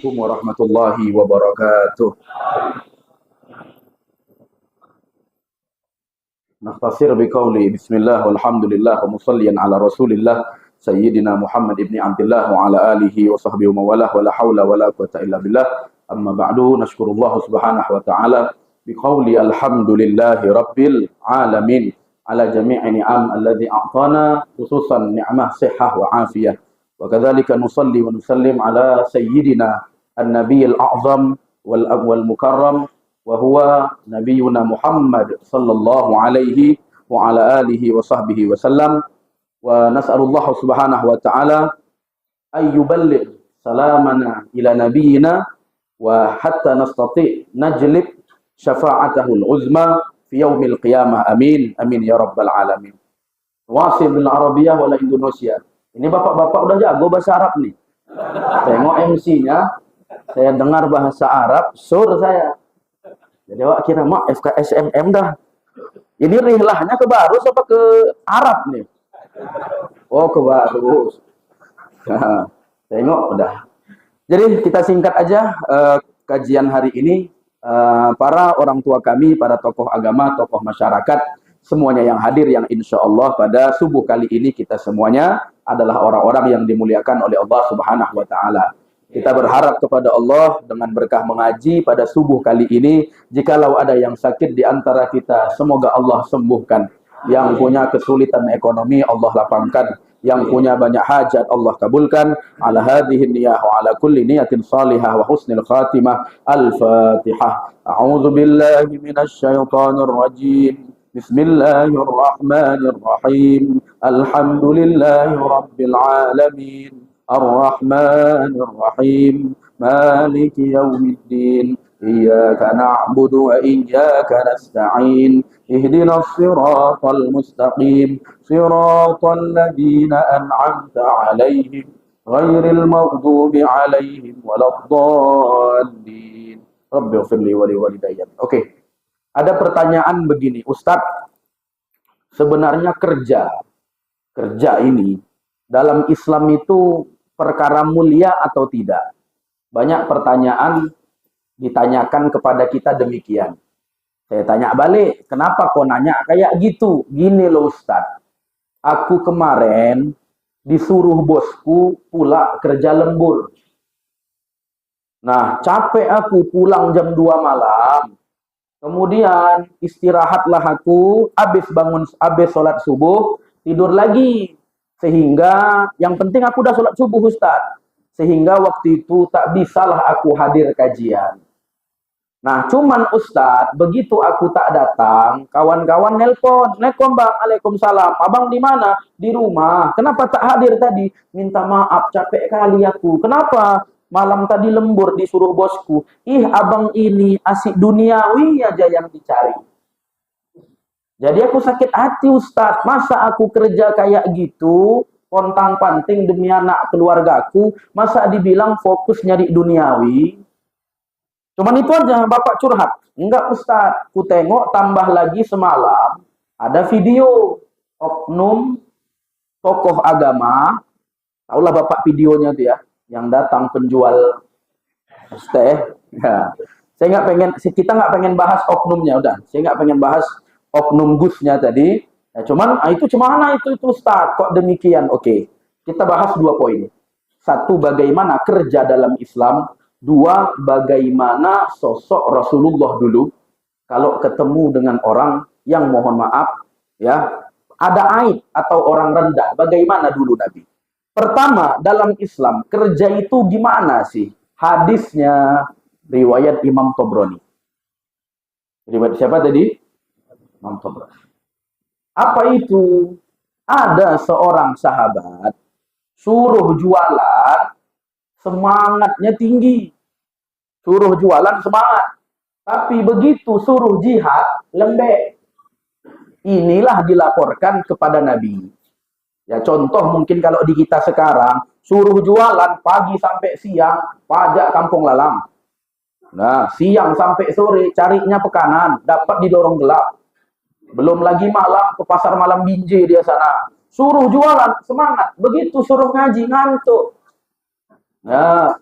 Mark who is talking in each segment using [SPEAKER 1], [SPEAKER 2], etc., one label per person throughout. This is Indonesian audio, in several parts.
[SPEAKER 1] Assalamualaikum warahmatullahi wabarakatuh. Nafsir biqauli bismillah walhamdulillah wa musalliyan ala rasulillah sayyidina Muhammad ibni Abdullah wa ala alihi wa sahbihi wa mawalah wa la hawla wa la quwata illa billah. Amma ba'du, nashkurullah subhanahu wa ta'ala biqauli alhamdulillahi rabbil alamin ala jami'i ni'am alladhi a'tana khususan ni'mah sihah wa afiyah. Wa kadzalika nusalli wa nusallim ala sayyidina an-nabiyil a'zam wal mukarram wa huwa nabiyuna Muhammad sallallahu alaihi wa ala alihi wa sahbihi wa sallam. Wa nas'alullah subhanahu wa ta'ala ay yuballigh salamana ila nabiyyina wa hatta nastati' najlib syafa'atahul uzma fi yaumil qiyamah. Amin amin ya rabbal alamin. Wasil bil Arabiyah wala Indonesia. Ini bapak-bapak udah jago bahasa Arab nih. Tengok MC-nya, saya dengar bahasa Arab, sur saya. Jadi awak kira mak FKSMM dah. Ini rihlahnya ke Barus apa ke Arab nih? Oh, ke Barus. Nah, tengok udah. Jadi kita singkat aja kajian hari ini. Para orang tua kami, para tokoh agama, tokoh masyarakat, semuanya yang hadir, yang insya Allah pada subuh kali ini kita semuanya adalah orang-orang yang dimuliakan oleh Allah Subhanahu wa Ta'ala. Kita berharap kepada Allah dengan berkah mengaji pada subuh kali ini, jikalau ada yang sakit di antara kita, semoga Allah sembuhkan. Yang punya kesulitan ekonomi, Allah lapangkan. Yang punya banyak hajat, Allah kabulkan. Ala hadhihi niyah wa ala kulli niyatin salihah wa husnil khatimah. Al-Fatihah. A'udzu billahi minasy syaithanir rajim. Bismillahirrahmanirrahim. Alhamdulillahi rabbil alamin. Ar-Rahmanir Rahim. Maliki yaumiddin. Iyyaka na'budu wa iyyaka nasta'in. Ihdinas siratal mustaqim. Siratal ladzina an'amta 'alaihim ghairil maghdubi 'alaihim waladdallin. Rabbighfirli wa liwalidayya. Oke. Ada pertanyaan begini, Ustadz, sebenarnya kerja ini dalam Islam itu perkara mulia atau tidak? Banyak pertanyaan ditanyakan kepada kita demikian. Saya tanya balik, kenapa kau nanya kayak gitu? Gini loh Ustadz, aku kemarin disuruh bosku pula kerja lembur. Nah, capek aku pulang jam 2 malam. Kemudian istirahatlah aku, habis sholat subuh, tidur lagi. Sehingga yang penting aku udah sholat subuh Ustaz. Sehingga waktu itu tak bisalah aku hadir kajian. Nah cuman Ustaz, begitu aku tak datang, kawan-kawan nelpon bang, Waalaikumsalam, abang di mana? Di rumah. Kenapa tak hadir tadi? Minta maaf, capek kali aku. Kenapa? Malam tadi lembur disuruh bosku. Abang ini asik duniawi aja yang dicari. Jadi aku sakit hati Ustadz. Masa aku kerja kayak gitu, pontang-panting demi anak keluargaku, masa dibilang fokus nyari duniawi? Cuman itu aja Bapak curhat. Enggak Ustadz, ku tengok tambah lagi semalam ada video oknum tokoh agama. Taulah Bapak videonya tuh ya, yang datang penjual teh. Ya. Kita nggak pengen bahas oknumnya, udah. Saya nggak pengen bahas oknum Gusnya tadi. Ya, cuman itu cemana itu Ustaz? Kok demikian? Oke, kita bahas 2 poin. 1, bagaimana kerja dalam Islam. 2, bagaimana sosok Rasulullah dulu kalau ketemu dengan orang yang mohon maaf ya ada aib atau orang rendah. Bagaimana dulu Nabi? Pertama, dalam Islam, kerja itu gimana sih? Hadisnya riwayat Imam Tobroni. Riwayat siapa tadi? Imam Tobroni. Apa itu? Ada seorang sahabat suruh jualan, semangatnya tinggi. Suruh jualan semangat. Tapi begitu suruh jihad, lembek. Inilah dilaporkan kepada Nabi. Ya contoh mungkin kalau di kita sekarang, suruh jualan pagi sampai siang, pajak kampung lalang. Nah, siang sampai sore, carinya pekanan, dapat didorong gelap. Belum lagi malam, ke pasar malam Binjai dia sana. Suruh jualan, semangat. Begitu suruh ngaji, ngantuk. Nah,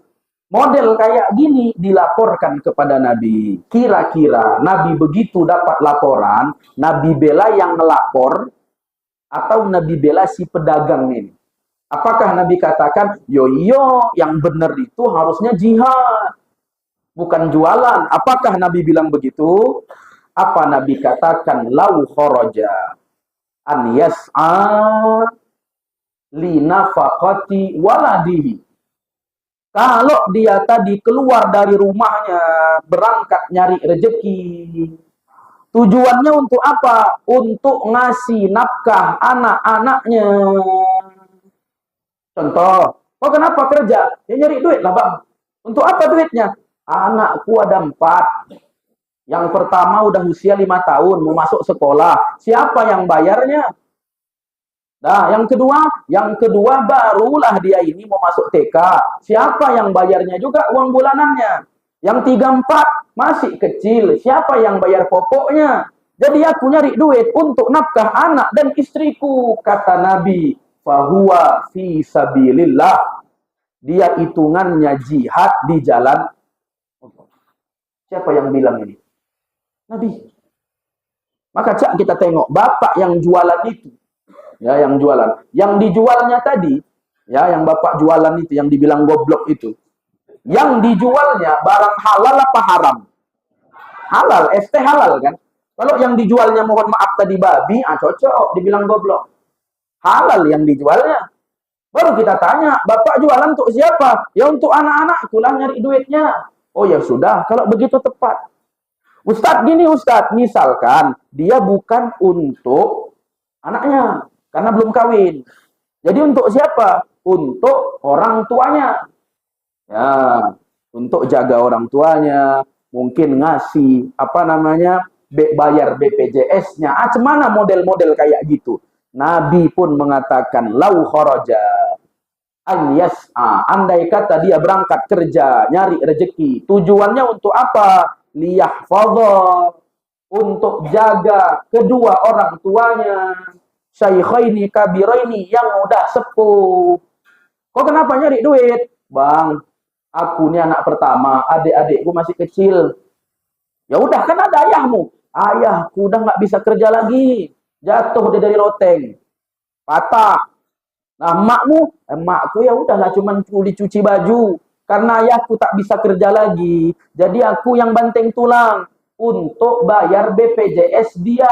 [SPEAKER 1] Model kayak gini dilaporkan kepada Nabi. Kira-kira Nabi begitu dapat laporan, Nabi bela yang ngelapor atau Nabi bela si pedagang ini? Apakah Nabi katakan, yo yang benar itu harusnya jihad, bukan jualan? Apakah Nabi bilang begitu? Apa Nabi katakan, lau kharaja an yas'a li nafaqati waladihi. Kalau dia tadi keluar dari rumahnya, berangkat nyari rezeki, tujuannya untuk apa? Untuk ngasih nafkah anak-anaknya. Contoh, oh kenapa kerja? Ya nyari duit lah bang. Untuk apa duitnya? Anakku ada 4. Yang pertama udah usia 5 tahun, mau masuk sekolah. Siapa yang bayarnya? Nah, yang kedua barulah dia ini mau masuk TK. Siapa yang bayarnya juga uang bulanannya? Yang 3, 4 masih kecil. Siapa yang bayar pokoknya? Jadi aku nyari duit untuk nafkah anak dan istriku, kata Nabi. Fahuwa fi sabilillah. Dia hitungannya jihad di jalan Allah. Siapa yang bilang ini? Nabi. Maka cak kita tengok bapak yang jualan itu. Ya, yang jualan. Yang dijualnya tadi, ya, yang bapak jualan itu, yang dibilang goblok itu. Yang dijualnya barang halal apa haram? Halal, ST halal kan? Kalau yang dijualnya mohon maaf tadi babi, cocok dibilang goblok. Halal yang dijualnya. Baru kita tanya, bapak jualan untuk siapa? Ya untuk anak-anakku lah nyari duitnya. Oh ya sudah, kalau begitu tepat. Ustadz gini Ustadz, misalkan dia bukan untuk anaknya, karena belum kawin. Jadi untuk siapa? Untuk orang tuanya. Ya, untuk jaga orang tuanya, mungkin ngasih bayar BPJS-nya. Cemana model-model kayak gitu. Nabi pun mengatakan lau kharaja an yas'a, andai kata dia berangkat kerja nyari rezeki, tujuannya untuk apa? Liyahfadha, untuk jaga kedua orang tuanya, syaikhaini kabiraini, yang udah sepuh. Kok kenapa nyari duit? Bang, aku ini anak pertama, adik-adikku masih kecil. Ya udah, kan ada ayahmu. Ayahku udah nggak bisa kerja lagi. Jatuh dia dari loteng, patah. Nah, emakku ya udahlah cuman cuci baju. Karena ayahku tak bisa kerja lagi, jadi aku yang banteng tulang untuk bayar BPJS dia,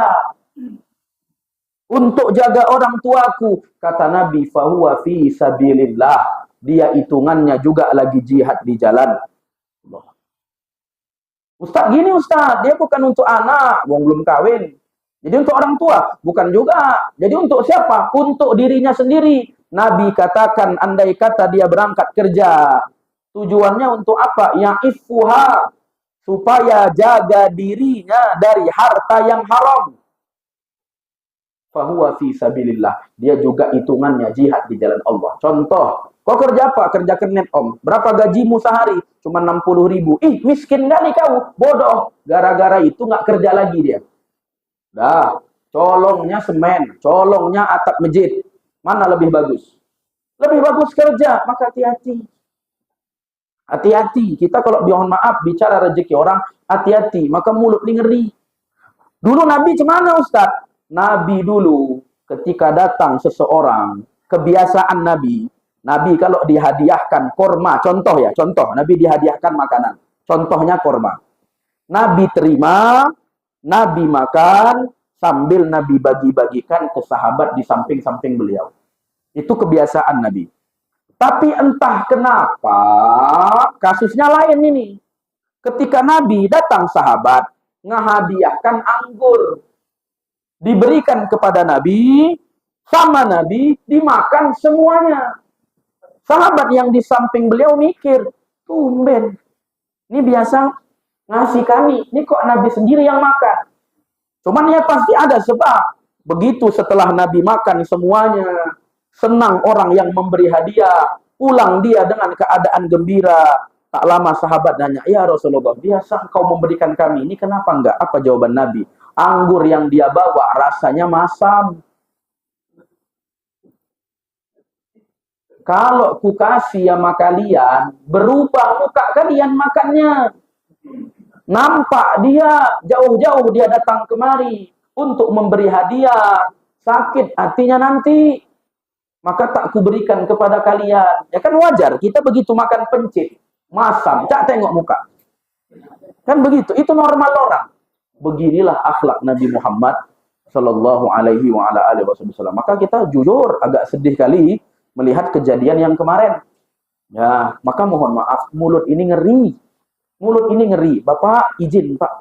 [SPEAKER 1] untuk jaga orang tuaku. Kata Nabi, fahuwa fi sabilillah. Dia hitungannya juga lagi jihad di jalan Allah. Ustaz gini Ustaz, dia bukan untuk anak, belum kawin. Jadi untuk orang tua, bukan juga. Jadi untuk siapa? Untuk dirinya sendiri. Nabi katakan, andai kata dia berangkat kerja, tujuannya untuk apa? Ya'ifuha, supaya jaga dirinya dari harta yang haram. Fahuwa fi sabilillah. Dia juga hitungannya jihad di jalan Allah. Contoh, kau kerja apa? Kerja kernet om. Berapa gajimu sehari? Cuma 60.000. Ih, miskin gak nih kau? Bodoh. Gara-gara itu nggak kerja lagi dia. Dah, colongnya semen, colongnya atap masjid. Mana lebih bagus? Lebih bagus kerja, maka hati-hati. Hati-hati. Kita kalau mohon maaf bicara rezeki orang, hati-hati. Maka mulut ini ngeri. Dulu Nabi cemana Ustaz? Nabi dulu ketika datang seseorang, kebiasaan Nabi kalau dihadiahkan korma, contoh, Nabi dihadiahkan makanan. Contohnya korma. Nabi terima, Nabi makan, sambil Nabi bagi-bagikan ke sahabat di samping-samping beliau. Itu kebiasaan Nabi. Tapi entah kenapa, kasusnya lain ini. Ketika Nabi datang sahabat, ngehadiahkan anggur. Diberikan kepada Nabi, sama Nabi, dimakan semuanya. Sahabat yang di samping beliau mikir, tumben, ini biasa ngasih kami, ini kok Nabi sendiri yang makan. Cuman ya pasti ada sebab. Begitu setelah Nabi makan semuanya, senang orang yang memberi hadiah, pulang dia dengan keadaan gembira. Tak lama sahabat nanya, ya Rasulullah, biasa engkau memberikan kami, ini kenapa enggak? Apa jawaban Nabi? Anggur yang dia bawa rasanya masam. Kalau ku kasih sama kalian, berubah muka kalian makannya. Nampak dia, jauh-jauh dia datang kemari untuk memberi hadiah. Sakit hatinya nanti. Maka tak kuberikan kepada kalian. Ya kan wajar, kita begitu makan pencit, masam, tak tengok muka. Kan begitu, itu normal orang. Beginilah akhlak Nabi Muhammad Sallallahu Alaihi Wasallam. Maka kita jujur agak sedih kali melihat kejadian yang kemarin. Ya, maka mohon maaf, mulut ini ngeri. Mulut ini ngeri. Bapak izin, Pak.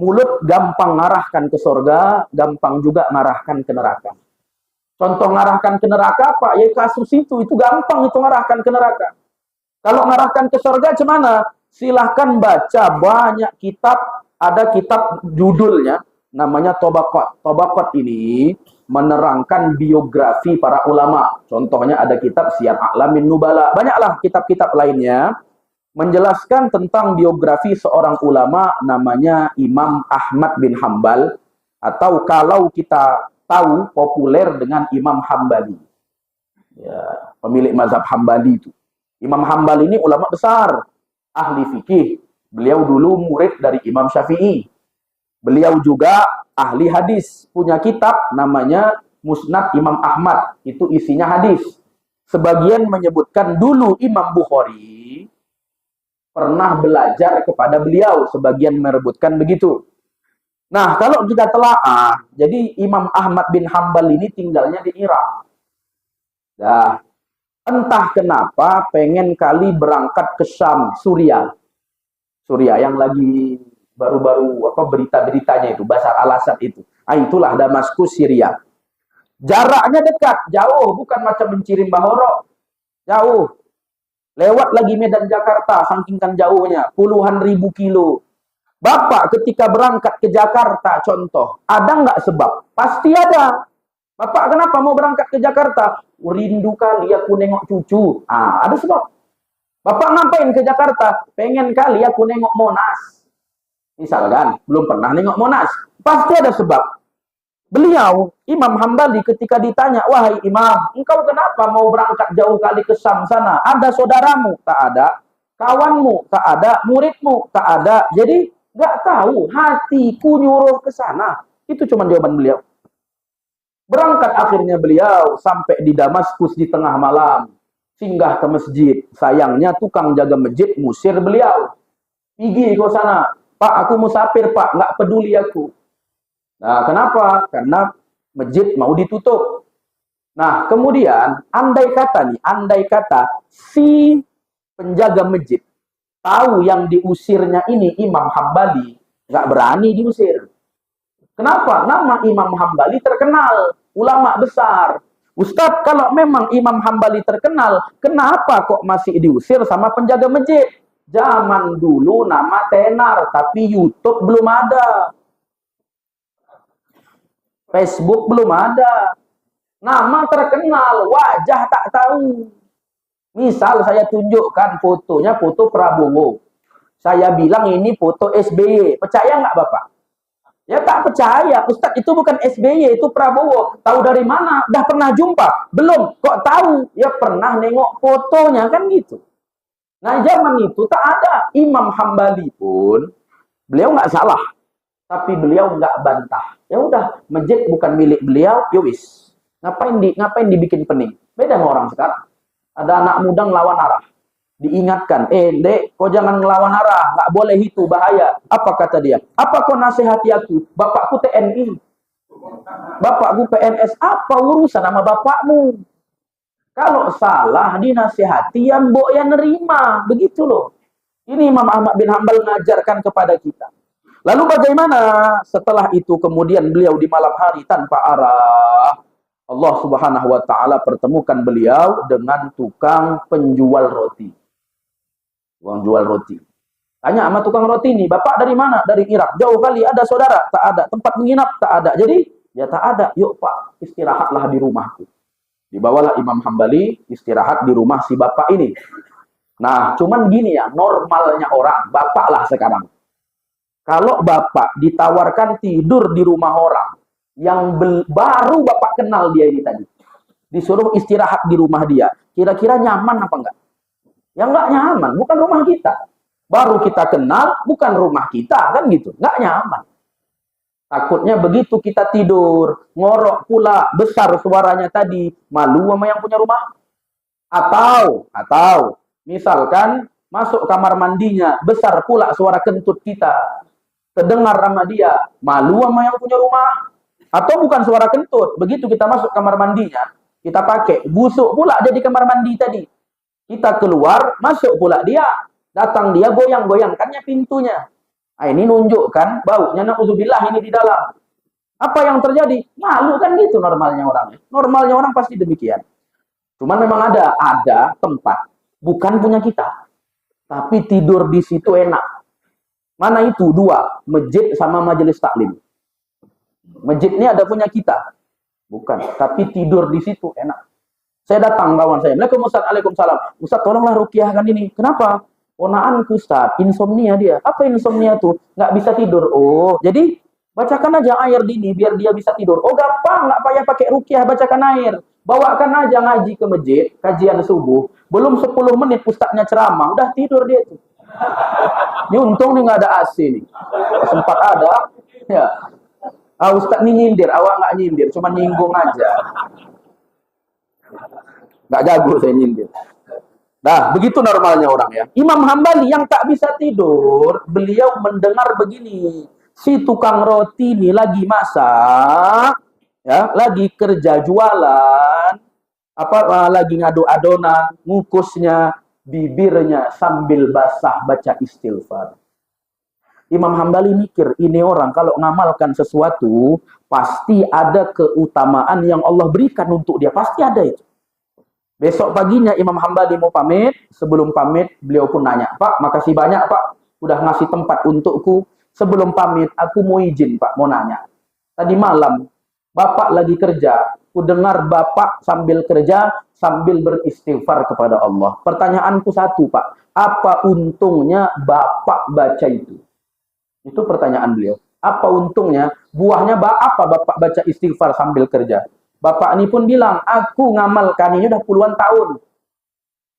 [SPEAKER 1] Mulut gampang ngarahkan ke surga, gampang juga ngarahkan ke neraka. Contoh ngarahkan ke neraka apa? Ya kasus itu gampang itu ngarahkan ke neraka. Kalau ngarahkan ke surga gimana? Silahkan baca banyak kitab, ada kitab judulnya namanya Tobaqat. Tobaqat ini menerangkan biografi para ulama. Contohnya ada kitab Syiar A'lamin Nubala. Banyaklah kitab-kitab lainnya menjelaskan tentang biografi seorang ulama namanya Imam Ahmad bin Hambal, atau kalau kita tahu populer dengan Imam Hambali. Ya, pemilik mazhab Hambali itu. Imam Hambal ini ulama besar, ahli fikih. Beliau dulu murid dari Imam Syafi'i. Beliau juga ahli hadis, punya kitab namanya Musnad Imam Ahmad, itu isinya hadis. Sebagian menyebutkan dulu Imam Bukhari pernah belajar kepada beliau, sebagian merebutkan begitu. Nah, kalau kita telaah, jadi Imam Ahmad bin Hambal ini tinggalnya di Irak. Nah, entah kenapa pengen kali berangkat ke Syam, Suriah. Suriah yang lagi baru-baru berita-beritanya itu, Bashar al-Assad itu. Ah, itulah Damaskus, Syria. Jaraknya dekat, jauh, bukan macam mencirim Bahoro. Jauh. Lewat lagi Medan Jakarta, saking jauhnya, puluhan ribu kilo. Bapak ketika berangkat ke Jakarta, contoh, ada nggak sebab? Pasti ada. Bapak kenapa mau berangkat ke Jakarta? Rindu kali aku nengok cucu. Ah, ada sebab. Bapak ngapain ke Jakarta? Pengen kali aku nengok Monas. Misalkan, belum pernah nengok Monas. Pasti ada sebab. Beliau, Imam Hambali ketika ditanya, wahai Imam, engkau kenapa mau berangkat jauh kali ke Syam sana? Ada saudaramu? Tak ada. Kawanmu? Tak ada. Muridmu? Tak ada. Jadi, nggak tahu, hatiku nyuruh ke sana. Itu cuma jawaban beliau. Berangkat akhirnya beliau sampai di Damaskus di tengah malam. Singgah ke masjid. Sayangnya tukang jaga masjid musir beliau. Pergi ke sana. Pak, aku musafir, Pak. Nggak peduli aku. Nah, kenapa? Karena masjid mau ditutup. Nah, kemudian, andai kata si penjaga masjid tahu yang diusirnya ini Imam Hambali, nggak berani diusir. Kenapa? Nama Imam Hambali terkenal, ulama besar. Ustadz, kalau memang Imam Hambali terkenal, kenapa kok masih diusir sama penjaga masjid? Zaman dulu nama tenar, tapi YouTube belum ada. Facebook belum ada. Nama terkenal, wajah tak tahu. Misal saya tunjukkan fotonya, foto Prabowo. Saya bilang ini foto SBY. Percaya nggak Bapak? Ya tak percaya. Ustadz, itu bukan SBY, itu Prabowo. Tahu dari mana? Dah pernah jumpa? Belum. Kok tahu? Ya pernah nengok fotonya, kan gitu. Nah, zaman itu tak ada. Imam Hambali pun, beliau nggak salah. Tapi beliau nggak bantah. Ya udah, masjid bukan milik beliau, yowis. Ngapain dibikin pening? Beda sama orang sekarang. Ada anak muda ngelawan arah. Diingatkan, Dek, kau jangan ngelawan arah, nggak boleh itu, bahaya. Apa kata dia? Apa kau nasihati aku? Bapakku TNI. Bapakku PNS. Apa urusan sama bapakmu? Kalau salah dinasihati, yang mbok yang nerima. Begitu loh. Ini Imam Ahmad bin Hambal mengajarkan kepada kita. Lalu bagaimana setelah itu kemudian beliau di malam hari tanpa arah, Allah Subhanahu wa taala pertemukan beliau dengan tukang penjual roti. Tukang jual roti. Tanya sama tukang roti ini, "Bapak dari mana?" "Dari Irak." "Jauh kali, ada saudara?" "Tak ada." "Tempat menginap?" "Tak ada." Jadi, ya tak ada. "Yuk Pak, istirahatlah di rumahku." Dibawalah Imam Hambali istirahat di rumah si bapak ini. Nah, cuman gini ya, normalnya orang, bapak lah sekarang. Kalau bapak ditawarkan tidur di rumah orang yang baru bapak kenal dia ini tadi, disuruh istirahat di rumah dia. Kira-kira nyaman apa enggak? Ya enggak nyaman, bukan rumah kita. Baru kita kenal, bukan rumah kita, kan gitu. Enggak nyaman. Takutnya begitu kita tidur, ngorok pula, besar suaranya tadi, malu sama yang punya rumah. Atau misalkan masuk kamar mandinya, besar pula suara kentut kita. Terdengar sama dia, malu sama yang punya rumah. Atau bukan suara kentut, begitu kita masuk kamar mandinya, kita pakai, busuk pula jadi kamar mandi tadi. Kita keluar, masuk pula dia. Datang dia, goyang-goyangkannya pintunya. Nah, ini nunjukkan baunya, na'udzubillah, ini di dalam. Apa yang terjadi? Malu kan gitu normalnya orang. Normalnya orang pasti demikian. Cuman memang ada tempat, bukan punya kita. Tapi tidur di situ enak. Mana itu? Dua, masjid sama majelis taklim. Masjid ini ada punya kita. Bukan, tapi tidur di situ enak. Saya datang kawan saya, Waalaikumsalam. Ustaz, tolonglah ruqyahkan ini. Kenapa? Ponaanku Ustaz, insomnia dia. Apa insomnia tuh? Nggak bisa tidur. Oh, jadi bacakan aja air dini biar dia bisa tidur. Oh, gampang, nggak payah pakai ruqyah, bacakan air. Bawakan aja ngaji ke masjid, kajian subuh. Belum 10 menit ustaznya ceramah, udah tidur dia tuh. Ini untung nih nggak ada AC nih. Sempat ada, ya. Ustaz nih nyindir, awak nggak nyindir, cuma nyinggung aja. Nggak jago saya nyindir. Nah, begitu normalnya orang ya. Imam Hambali yang tak bisa tidur, beliau mendengar begini. Si tukang roti ini lagi masak, ya, lagi kerja jualan, lagi ngadu adonan, ngukusnya, bibirnya sambil basah baca istighfar. Imam Hambali mikir, ini orang kalau ngamalkan sesuatu, pasti ada keutamaan yang Allah berikan untuk dia. Pasti ada itu. Besok paginya Imam Hambali mau pamit. Sebelum pamit, beliau pun nanya, Pak, makasih banyak Pak, udah ngasih tempat untukku. Sebelum pamit, aku mau izin Pak, mau nanya. Tadi malam, Bapak lagi kerja. Ku dengar Bapak sambil kerja, sambil beristighfar kepada Allah. Pertanyaanku satu Pak, apa untungnya Bapak baca itu? Itu pertanyaan beliau. Apa untungnya? Buahnya apa Bapak baca istighfar sambil kerja? Bapak ini pun bilang, aku ngamalkan ini udah puluhan tahun.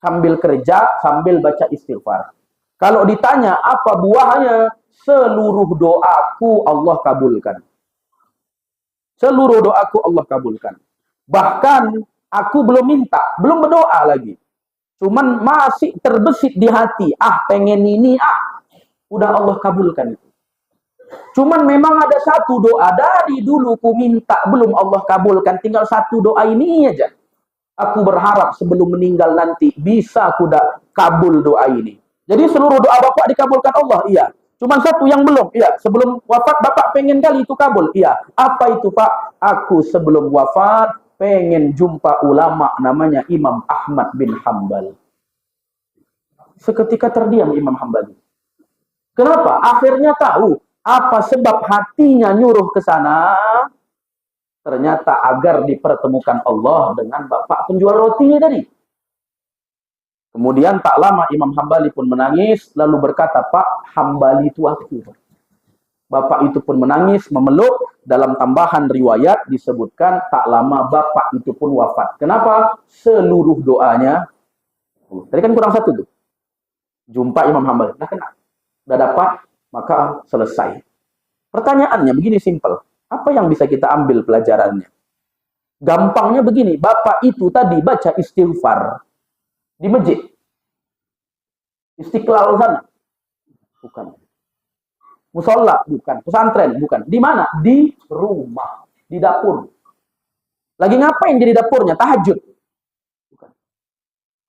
[SPEAKER 1] Sambil kerja, sambil baca istighfar. Kalau ditanya, apa buahnya? Seluruh doaku Allah kabulkan. Seluruh doaku Allah kabulkan. Bahkan, aku belum minta, belum berdoa lagi. Cuman masih terbesit di hati. Pengen ini, udah Allah kabulkan itu. Cuman memang ada satu doa dari dulu ku minta belum Allah kabulkan, tinggal satu doa ini aja. Aku berharap sebelum meninggal nanti bisa kuda kabul doa ini. Jadi seluruh doa Bapak dikabulkan Allah, iya. Cuman satu yang belum, iya. Sebelum wafat Bapak pengen kali itu kabul, iya. Apa itu Pak? Aku sebelum wafat pengen jumpa ulama namanya Imam Ahmad bin Hambal. Seketika terdiam Imam Hambali. Kenapa? Akhirnya tahu. Apa sebab hatinya nyuruh ke sana? Ternyata agar dipertemukan Allah dengan bapak penjual roti tadi. Kemudian tak lama Imam Hambali pun menangis, lalu berkata, Pak, Hambali itu aku. Bapak itu pun menangis, memeluk. Dalam tambahan riwayat disebutkan, tak lama bapak itu pun wafat. Kenapa? Seluruh doanya. Tadi kan kurang satu tuh. Jumpa Imam Hambali. Udah kena. Udah dapat. Maka selesai. Pertanyaannya begini simpel. Apa yang bisa kita ambil pelajarannya? Gampangnya begini. Bapak itu tadi baca istighfar. Di masjid. Istiqlal sana. Bukan. Musola. Bukan. Pesantren. Bukan. Di mana? Di rumah. Di dapur. Lagi ngapain di dapurnya? Tahajud. Bukan.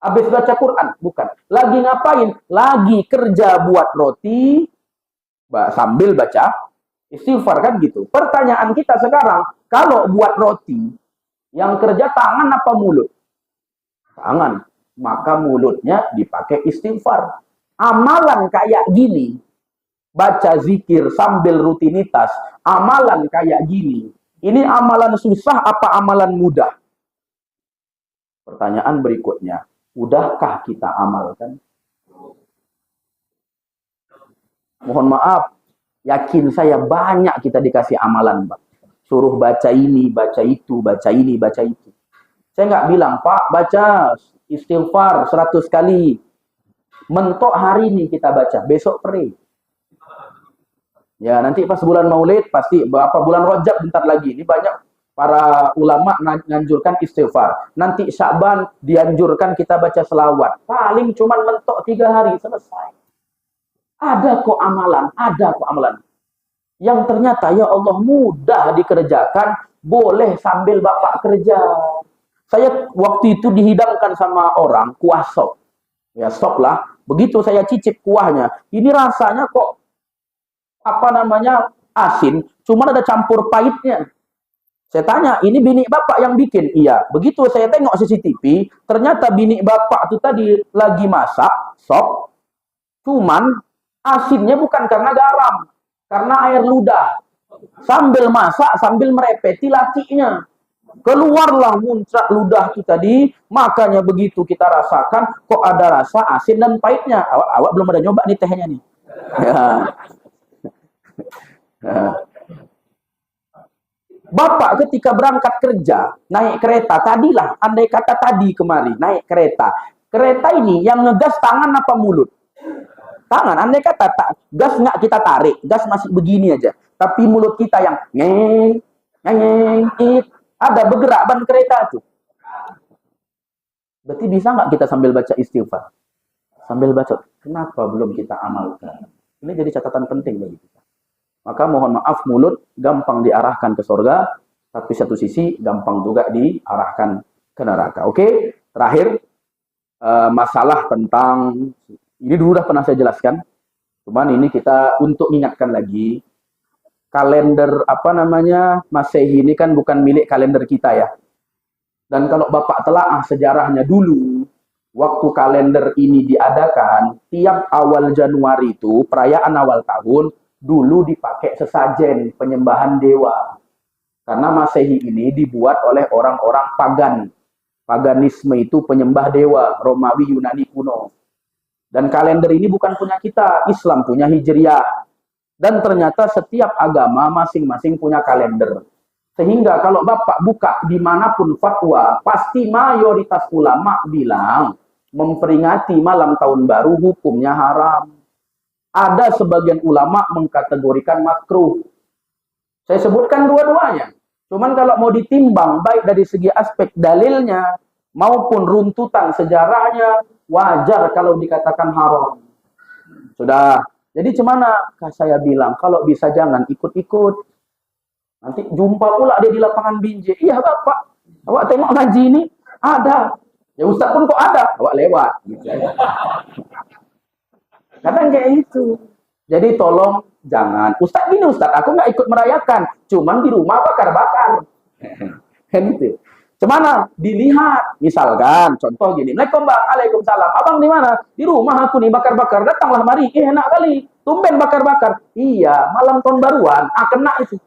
[SPEAKER 1] Habis baca Quran. Bukan. Lagi ngapain? Lagi kerja buat roti. Sambil baca istighfar kan gitu. Pertanyaan kita sekarang, kalau buat roti, yang kerja tangan apa mulut? Tangan. Maka mulutnya dipakai istighfar. Amalan kayak gini, baca zikir sambil rutinitas, amalan kayak gini, ini amalan susah apa amalan mudah? Pertanyaan berikutnya, udahkah kita amalkan? Mohon maaf, yakin saya banyak kita dikasih amalan, Pak. Suruh baca ini, baca itu, baca ini, baca itu. Saya nggak bilang, Pak, baca istighfar 100 kali. Mentok hari ini kita baca, besok pray. Ya, nanti pas bulan Maulid, pasti bulan Rajab bentar lagi. Ini banyak para ulama nganjurkan istighfar. Nanti Sya'ban dianjurkan kita baca selawat. Paling cuman mentok 3 hari, selesai. Ada kok amalan. Yang ternyata ya Allah mudah dikerjakan, boleh sambil Bapak kerja. Saya waktu itu dihidangkan sama orang kuah sop. Ya sop lah. Begitu saya cicip kuahnya, ini rasanya kok asin, cuma ada campur pahitnya. Saya tanya, ini bini Bapak yang bikin? Iya. Begitu saya tengok CCTV, ternyata bini Bapak itu tadi lagi masak sop, cuman asinnya bukan karena garam, karena air ludah. Sambil masak, sambil merepeti lakinya. Keluarlah muncrat ludah itu tadi, makanya begitu kita rasakan, kok ada rasa asin dan pahitnya. Awak belum ada nyoba nih tehnya nih. Bapak ketika berangkat kerja, naik kereta, tadilah, andai kata tadi kemari, naik kereta. Kereta ini yang ngegas tangan apa mulut? Tangan, andai kata gas nggak kita tarik, gas masih begini aja. Tapi mulut kita yang ngeng, ada bergerak ban kereta itu. Berarti bisa nggak kita sambil baca istighfar? Sambil baca, kenapa belum kita amalkan? Ini jadi catatan penting bagi kita. Maka mohon maaf, mulut gampang diarahkan ke surga, tapi satu sisi gampang juga diarahkan ke neraka. Oke, terakhir masalah tentang, ini dulu udah pernah saya jelaskan, cuman ini kita untuk ingatkan lagi, kalender Masehi ini kan bukan milik kalender kita ya. Dan kalau Bapak telaah sejarahnya dulu, waktu kalender ini diadakan, tiap awal Januari itu, perayaan awal tahun, dulu dipakai sesajen penyembahan dewa. Karena Masehi ini dibuat oleh orang-orang pagan. Paganisme itu penyembah dewa, Romawi, Yunani kuno. Dan kalender ini bukan punya kita, Islam punya Hijriah. Dan ternyata setiap agama masing-masing punya kalender. Sehingga kalau Bapak buka dimanapun fatwa, pasti mayoritas ulama bilang memperingati malam tahun baru hukumnya haram. Ada sebagian ulama mengkategorikan makruh. Saya sebutkan dua-duanya. Cuman kalau mau ditimbang baik dari segi aspek dalilnya maupun runtutan sejarahnya, wajar kalau dikatakan haram. Sudah. Jadi cemana? Saya bilang, kalau bisa jangan ikut-ikut. Nanti jumpa pula dia di lapangan Binjai. Iya Bapak, awak tengok ngaji ini, ada. Ya Ustaz pun kok ada, awak lewat. Gitu. Kadang kayak itu. Jadi tolong jangan. Ustaz gini Ustaz, aku nggak ikut merayakan. Cuman di rumah bakar-bakar. Kan itu. Cemana? Dilihat. Misalkan, contoh gini. Assalamualaikum Bang, Waalaikumsalam. Abang di mana? Di rumah aku nih bakar-bakar. Datanglah mari. Enak kali. Tumben bakar-bakar. Iya, malam tahun baruan. Kena itu.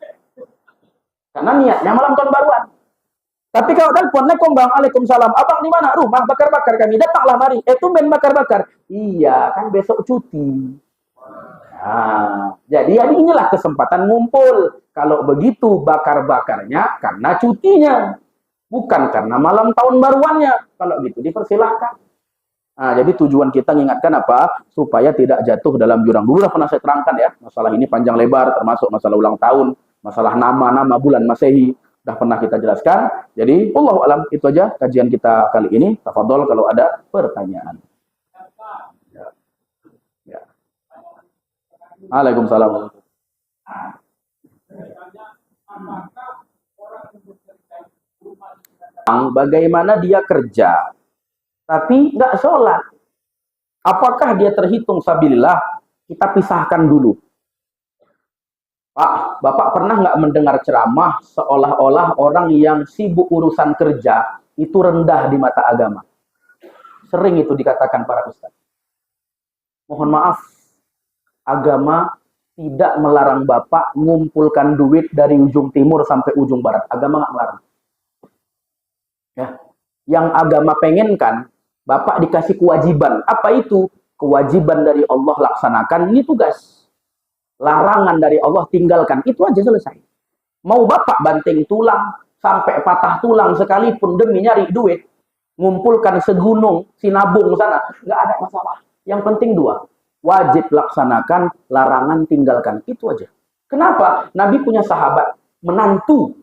[SPEAKER 1] Karena niatnya malam tahun baruan. Tapi kalau telepon, Assalamualaikum Bang, Waalaikumsalam. Abang di mana? Rumah bakar-bakar kami. Datanglah mari. Tumben bakar-bakar. Iya, kan besok cuti. Nah, jadi inilah kesempatan ngumpul. Kalau begitu bakar-bakarnya karena cutinya. Bukan karena malam tahun baruannya. Kalau gitu dipersilahkan. Nah, jadi tujuan kita mengingatkan apa? Supaya tidak jatuh dalam jurang. Dulu pernah saya terangkan ya. Masalah ini panjang lebar, termasuk masalah ulang tahun, masalah nama-nama bulan Masehi. Sudah pernah kita jelaskan. Jadi, Allahu a'lam, itu aja kajian kita kali ini. Tafadhol kalau ada pertanyaan. Ya. Ya. Waalaikumsalam. Bagaimana dia kerja tapi nggak sholat, apakah dia terhitung sabilillah? Kita pisahkan dulu. Pak, Bapak pernah nggak mendengar ceramah seolah-olah orang yang sibuk urusan kerja itu rendah di mata agama? Sering itu dikatakan para ustaz. Mohon maaf, agama tidak melarang Bapak mengumpulkan duit dari ujung timur sampai ujung barat. Agama nggak melarang. Ya. Yang agama pengenkan, Bapak dikasih kewajiban. Apa itu? Kewajiban dari Allah laksanakan, ini tugas. Larangan dari Allah tinggalkan, itu aja selesai. Mau bapak banting tulang, sampai patah tulang sekalipun demi nyari duit, ngumpulkan segunung, sinabung sana, nggak ada masalah. Yang penting dua, wajib laksanakan, larangan tinggalkan. Itu aja. Kenapa? Nabi punya sahabat, menantu,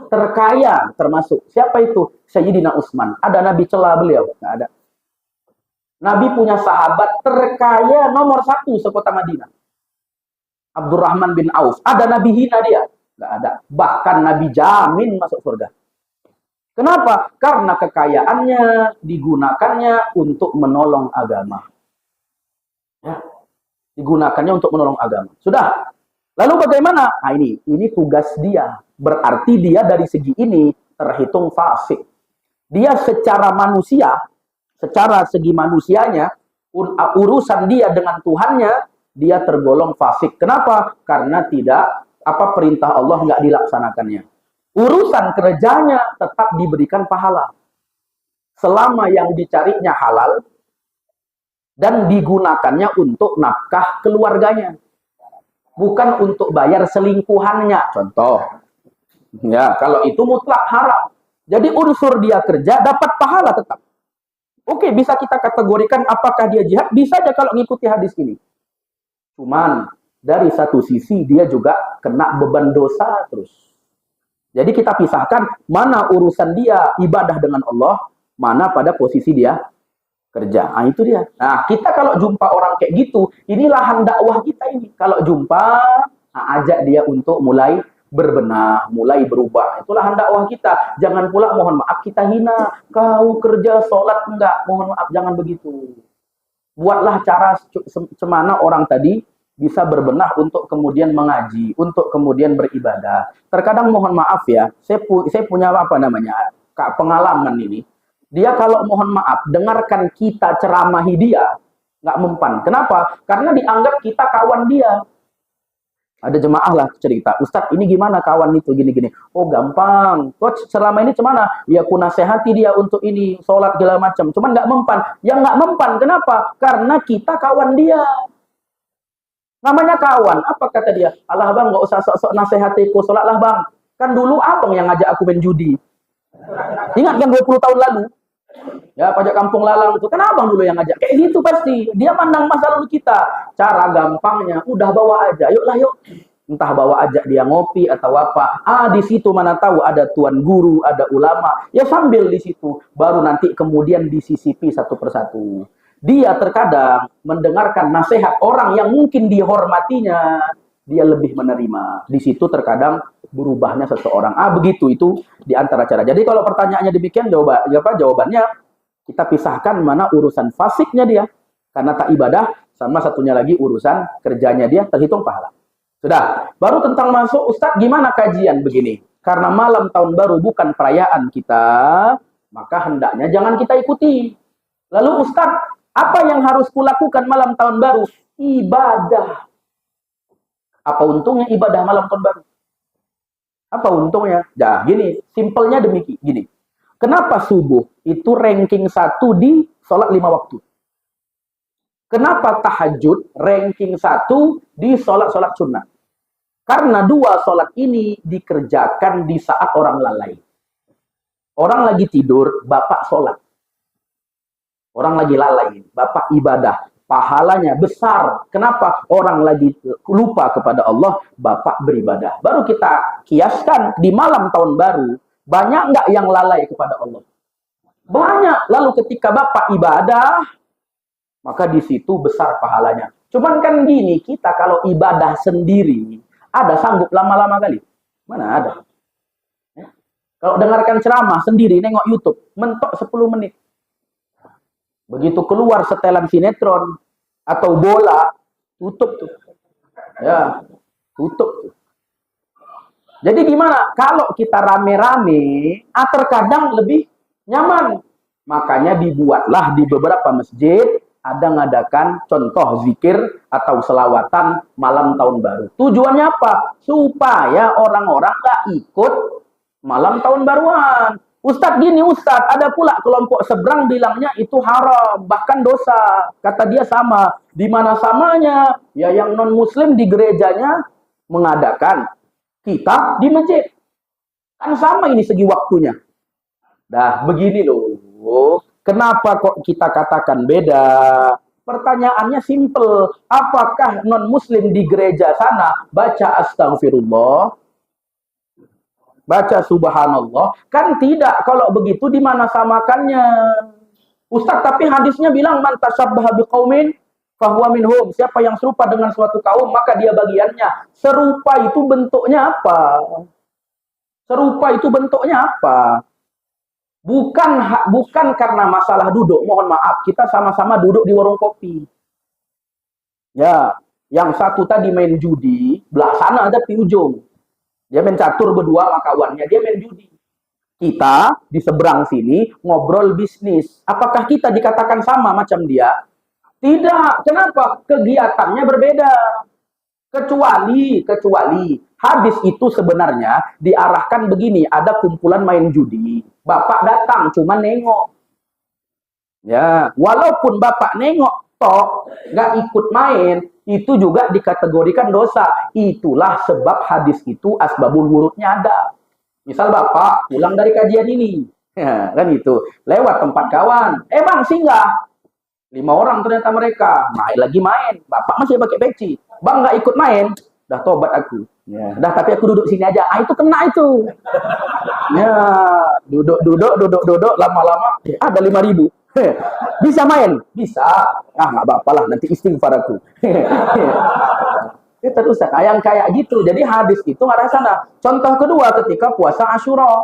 [SPEAKER 1] terkaya termasuk. Siapa itu? Sayyidina Utsman. Ada Nabi celah beliau? Nggak ada. Nabi punya sahabat terkaya nomor 1 sekota Madinah. Abdurrahman bin Auf. Ada Nabi hina dia? Nggak ada. Bahkan Nabi jamin masuk surga. Kenapa? Karena kekayaannya digunakannya untuk menolong agama. Ya. Digunakannya untuk menolong agama. Sudah. Lalu bagaimana? Nah ini tugas dia. Berarti dia dari segi ini terhitung fasik. Dia secara manusia, secara segi manusianya, urusan dia dengan Tuhannya, dia tergolong fasik. Kenapa? Karena tidak perintah Allah nggak dilaksanakannya. Urusan kerjanya tetap diberikan pahala. Selama yang dicarinya halal dan digunakannya untuk nafkah keluarganya. Bukan untuk bayar selingkuhannya. Contoh. Ya, kalau itu mutlak haram. Jadi unsur dia kerja dapat pahala tetap. Oke, bisa kita kategorikan apakah dia jihad? Bisa aja kalau ngikuti hadis ini. Cuman dari satu sisi dia juga kena beban dosa terus. Jadi kita pisahkan mana urusan dia ibadah dengan Allah, mana pada posisi dia kerja. Nah itu dia. Nah kita kalau jumpa orang kayak gitu, ini lahan dakwah kita ini. Kalau jumpa, ajak dia untuk mulai berbenah, mulai berubah. Itu lahan dakwah kita. Jangan pula mohon maaf kita hina. Kau kerja sholat enggak? Mohon maaf jangan begitu. Buatlah cara semana orang tadi bisa berbenah untuk kemudian mengaji, untuk kemudian beribadah. Terkadang mohon maaf ya, saya punya pengalaman ini. Dia kalau mohon maaf, dengarkan kita ceramahi dia, nggak mempan. Kenapa? Karena dianggap kita kawan dia. Ada jemaah lah cerita, Ustadz ini gimana kawan itu gini-gini. Oh gampang, coach selama ini cemana? Ya aku nasihati dia untuk ini, sholat segala macam. Cuman nggak mempan. Yang nggak mempan, kenapa? Karena kita kawan dia. Namanya kawan, apa kata dia? Alah bang, nggak usah sok-sok nasihatiku, sholat lah bang. Kan dulu abang yang ngajak aku main judi. Ingat yang 20 tahun lalu? Ya, pajak kampung lalang itu. Kan abang dulu yang ngajak. Kayak gitu pasti. Dia mandang masa lalu kita. Cara gampangnya, udah bawa aja. Yuklah yuk. Entah bawa ajak dia ngopi atau apa. Di situ mana tahu ada tuan guru, ada ulama. Ya sambil di situ. Baru nanti kemudian disisipi satu persatu. Dia terkadang mendengarkan nasihat orang yang mungkin dihormatinya, dia lebih menerima. Di situ terkadang berubahnya seseorang. Begitu itu di antara cara. Jadi kalau pertanyaannya demikian, jawabannya kita pisahkan mana urusan fasiknya dia karena tak ibadah, sama satunya lagi urusan kerjanya dia terhitung pahala. Sudah. Baru tentang masuk, Ustadz gimana kajian begini? Karena malam tahun baru bukan perayaan kita, maka hendaknya jangan kita ikuti. Lalu Ustadz, apa yang harus kulakukan malam tahun baru? Ibadah. Apa untungnya ibadah malam tahun baru? Apa untungnya? Nah, gini, simpelnya demikian. Gini, kenapa subuh itu ranking 1 di sholat 5 waktu? Kenapa tahajud ranking 1 di sholat-sholat sunnah? Karena 2 sholat ini dikerjakan di saat orang lalai. Orang lagi tidur, bapak sholat. Orang lagi lalai, bapak ibadah. Pahalanya besar. Kenapa? Orang lagi lupa kepada Allah, bapak beribadah. Baru kita kiaskan di malam tahun baru, banyak nggak yang lalai kepada Allah? Banyak. Lalu ketika bapak ibadah, maka di situ besar pahalanya. Cuman kan gini, kita kalau ibadah sendiri, ada sanggup lama-lama kali? Mana ada? Ya. Kalau dengarkan ceramah sendiri, nengok YouTube, mentok 10 menit. Begitu keluar setelan sinetron atau bola, tutup tuh. Ya, tutup tuh. Jadi gimana? Kalau kita rame-rame, terkadang lebih nyaman. Makanya dibuatlah di beberapa masjid ada ngadakan contoh zikir atau selawatan malam tahun baru. Tujuannya apa? Supaya orang-orang gak ikut malam tahun baruan. Ustadz gini Ustadz, ada pula kelompok seberang bilangnya itu haram, bahkan dosa. Kata dia sama. Di mana samanya? Ya yang non muslim di gerejanya mengadakan. kita di masjid. Kan sama ini segi waktunya. Nah, begini loh. Kenapa kok kita katakan beda? Pertanyaannya simple. Apakah non-muslim di gereja sana baca astagfirullah? Baca subhanallah? Kan tidak. Kalau begitu di mana samakannya? Ustaz, tapi hadisnya bilang man tasyabbaha biqaumin fahuwa minhum. Siapa yang serupa dengan suatu kaum maka dia bagiannya. Serupa itu bentuknya apa? Serupa itu bentuknya apa? Bukan karena masalah duduk. Mohon maaf, kita sama-sama duduk di warung kopi. Ya, yang satu tadi main judi, belah sana ada di ujung. Dia main catur berdua sama kawannya, dia main judi. Kita di seberang sini ngobrol bisnis. Apakah kita dikatakan sama macam dia? Tidak. Kenapa? Kegiatannya berbeda. Kecuali hadis itu sebenarnya diarahkan begini, ada kumpulan main judi. Bapak datang cuma nengok. Ya, walaupun bapak nengok tok, nggak ikut main, itu juga dikategorikan dosa. Itulah sebab hadis itu asbabul wurudnya ada. Misal bapak pulang dari kajian ini, ya, kan itu, lewat tempat kawan, bang singgah. 5 orang ternyata mereka lagi main, bapak masih pakai peci, bang nggak ikut main, dah tobat aku, ya, dah tapi aku duduk sini aja, itu kena itu, ya, duduk, lama-lama, ada 5.000, bisa main, bisa, nggak apa-apa lah, nanti istighfar aku, terus yang kayak gitu, jadi hadis itu arah sana. Contoh kedua ketika puasa Asyura